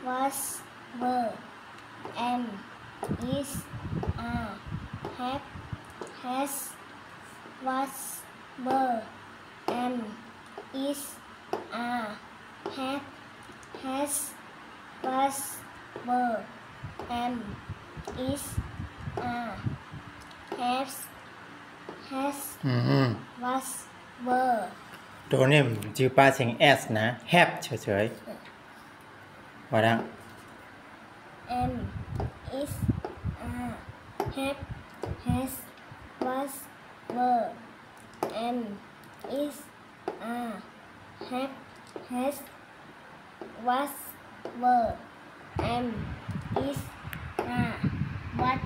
was were am is are have has was were am is are have has was were am is are has was were ตัวนี้จือปลาเสียง s นะ have เฉยๆว่าดัง am is are have has was were am is are have has was were am is are what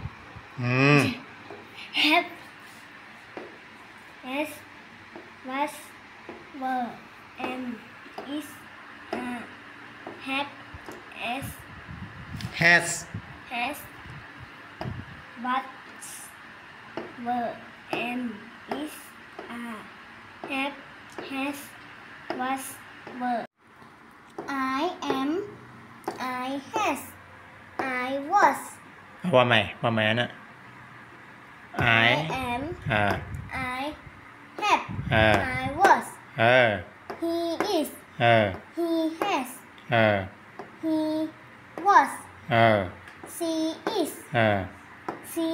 have has was were am is are have as has was were am is are have has was were I am I has I was ว่าไหมอันน่ะ I am I have I was he is he has he was she is she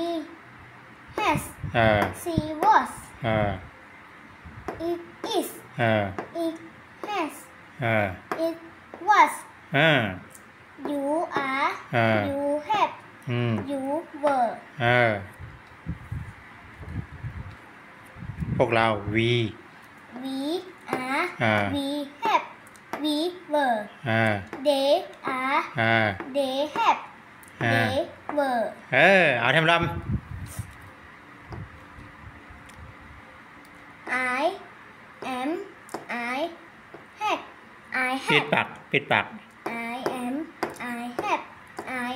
has she was it is it has it was you are you have you were พวกเรา we are we have we were they are they have they were เอาทำลำ I am I have I ปิด have ปาก I am I have I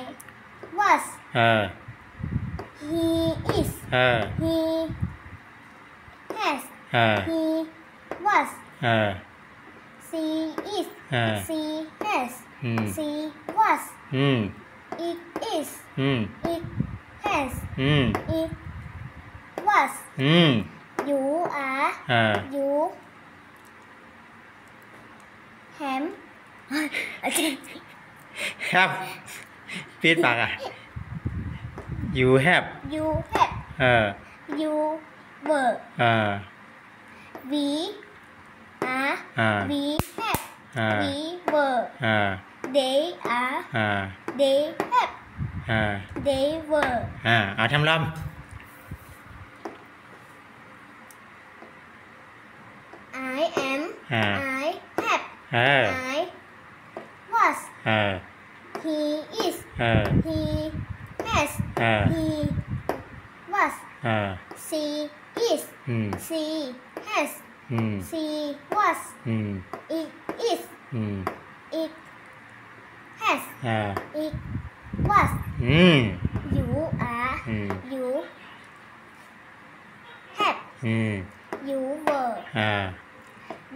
was he is he has he was she is she has she was it is it has it was you are you have ครับปิดปากอ่ะ you have you have you were we are we have we were they are they have they were เอาทำลำ I am I have I was he is he has he was she is she has she was it is it has it was you are you have you were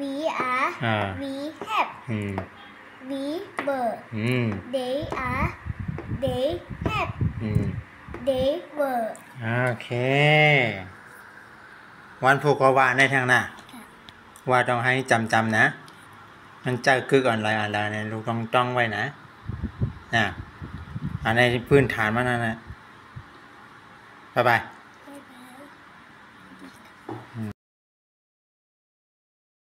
we are we have we were they are they have they were โอเควันผูกก็ว่าในทางหน้าว่าต้องให้จำนะมันจะกึกอะไรเนี่ยลูกต้องไว้นะอันในพื้นฐานมันนั่นนะบ๊ายบาย